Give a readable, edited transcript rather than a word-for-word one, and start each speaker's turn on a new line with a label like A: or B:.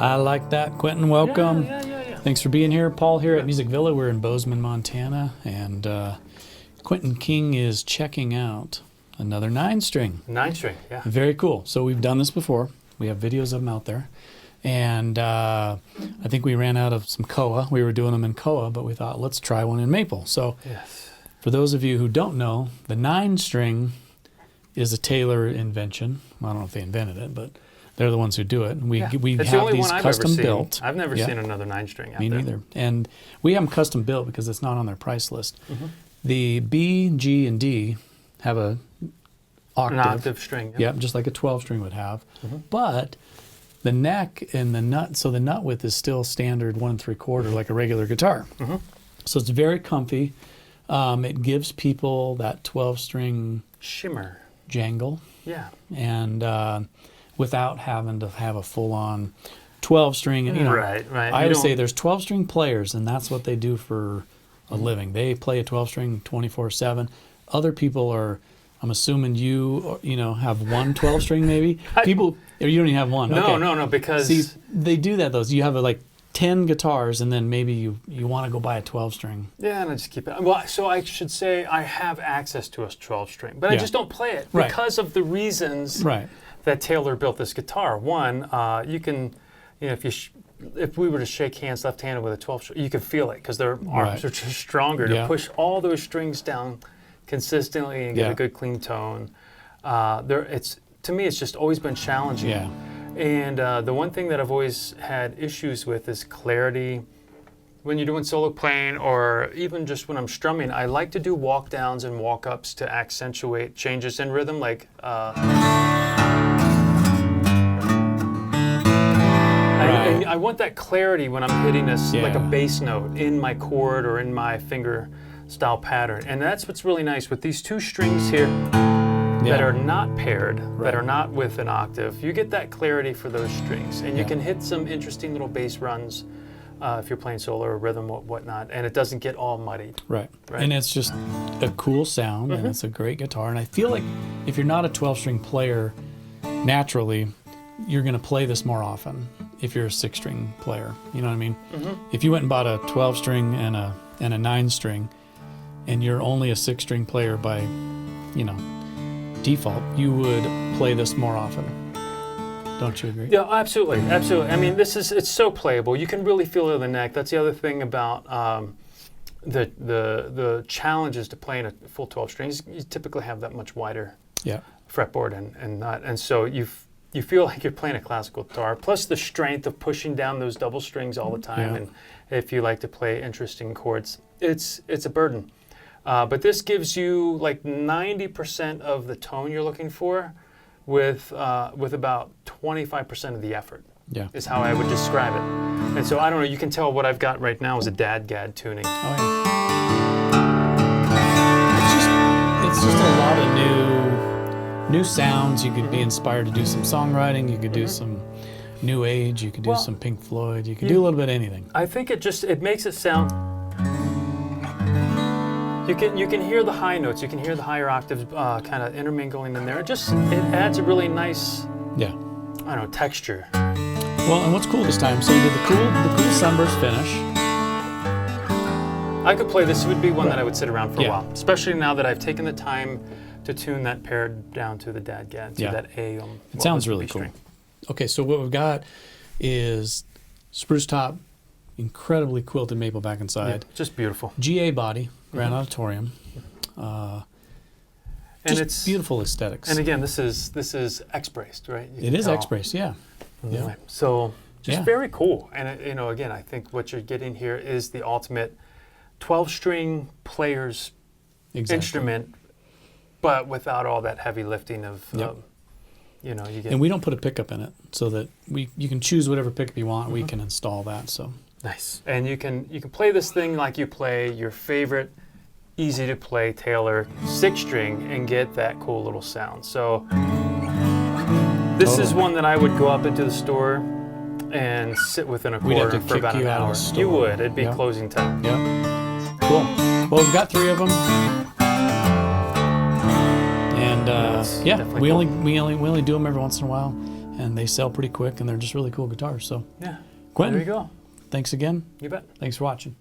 A: I like that. Quentin, welcome.
B: Yeah.
A: Thanks for being here. Paul here at Music Villa. We're in Bozeman, Montana, and Quentin King is checking out another 9-string.
B: 9-string, yeah.
A: Very cool. So we've done this before. We have videos of them out there. And I think we ran out of some koa. We were doing them in koa, but we thought, let's try one in maple. So
B: Yes.
A: for those of you who don't know, the 9-string is a Taylor invention. I don't know if they invented it, but they're the ones who do it. We
B: It's
A: have
B: the only
A: these
B: one I've
A: custom
B: ever seen.
A: built.
B: I've never
A: Yeah.
B: seen another 9-string out
A: Me
B: there.
A: neither. And we have them custom built because it's not on their price list.
B: Mm-hmm.
A: The B, G, and D have a octave.
B: An octave string.
A: Yep, just like a 12-string would have.
B: Mm-hmm.
A: But the neck and the nut, so the nut width is still standard 1 3/4 like a regular guitar.
B: Mm-hmm.
A: So it's very comfy. It gives people that 12-string
B: Shimmer.
A: jangle,
B: Yeah.
A: and without having to have a full-on 12-string. You know,
B: Right.
A: I always say there's 12-string players, and that's what they do for a living. They play a 12-string 24/7. Other people are, I'm assuming you have one 12-string maybe. People, or you don't even have one.
B: No, because...
A: See, they do that though. So you have like 10 guitars, and then maybe you want to go buy a 12-string.
B: Yeah, and I just keep it. Well, so I should say I have access to a 12-string, but I
A: Yeah.
B: just don't play it
A: Right.
B: because of the reasons
A: Right.
B: that Taylor built this guitar. One, you can, if we were to shake hands left-handed with a 12-string, you can feel it because their arms
A: Right.
B: are just stronger to
A: Yeah.
B: push all those strings down consistently and get
A: Yeah.
B: a good clean tone. To me, it's just always been challenging.
A: Yeah.
B: And the one thing that I've always had issues with is clarity. When you're doing solo playing, or even just when I'm strumming, I like to do walk downs and walk ups to accentuate changes in rhythm. Like I want that clarity when I'm hitting like a bass note in my chord or in my finger style pattern. And that's what's really nice with these 2 strings here that are not paired, that are not with an octave. You get that clarity for those strings, and you can hit some interesting little bass runs if you're playing solo or rhythm or whatnot, and it doesn't get all muddied.
A: Right. And it's just a cool sound, and it's a great guitar. And I feel like if you're not a 12-string player, naturally, you're going to play this more often if you're a 6-string player. You know what I mean? If you went and bought a 12-string and a 9-string, and you're only a 6-string player by, default, you would play this more often. Don't you agree?
B: Yeah, absolutely. I mean, it's so playable. You can really feel it in the neck. That's the other thing about the challenges to playing a full 12 strings. You typically have that much wider fretboard and so you feel like you're playing a classical guitar. Plus the strength of pushing down those double strings all the time. And if you like to play interesting chords, it's a burden. But this gives you like 90% of the tone you're looking for with about 25% of the effort.
A: Yeah.
B: Is how I would describe it. And so I don't know, you can tell what I've got right now is a dad-gad tuning.
A: Oh, yeah. It's just a lot of new sounds. You could be inspired to do some songwriting. You could do some New Age. You could do some Pink Floyd. You could do a little bit of anything.
B: I think it makes it sound... You can hear the high notes. You can hear the higher octaves kind of intermingling in there. It adds a really nice, texture.
A: Well, and what's cool this time? So you did the cool sunburst finish.
B: I could play this. It would be one that I would sit around for a while, especially now that I've taken the time to tune that paired down to the dad-gad, to that A.
A: It sounds really cool. Okay, so what we've got is spruce top, incredibly quilted maple back inside.
B: Yeah, just beautiful.
A: GA body. Grand Auditorium,
B: and
A: it's beautiful aesthetics.
B: And again, this is X-braced, right?
A: It is X-braced, yeah.
B: Right. So just very cool. And again, I think what you're getting here is the ultimate 12-string player's instrument, but without all that heavy lifting of, you get.
A: And we don't put a pickup in it, so that you can choose whatever pickup you want. We can install that. So.
B: Nice. And you can play this thing like you play your favorite easy to play Taylor 6-string and get that cool little sound. So this is one that I would go up into the store and sit with in a corner for about an hour. You would. It'd be closing time.
A: Yeah. Cool. Well, we've got 3 of them. And we only do them every once in a while. and they sell pretty quick, and they're just really cool guitars. So
B: yeah,
A: Quentin,
B: there you go.
A: Thanks again.
B: You bet.
A: Thanks for watching.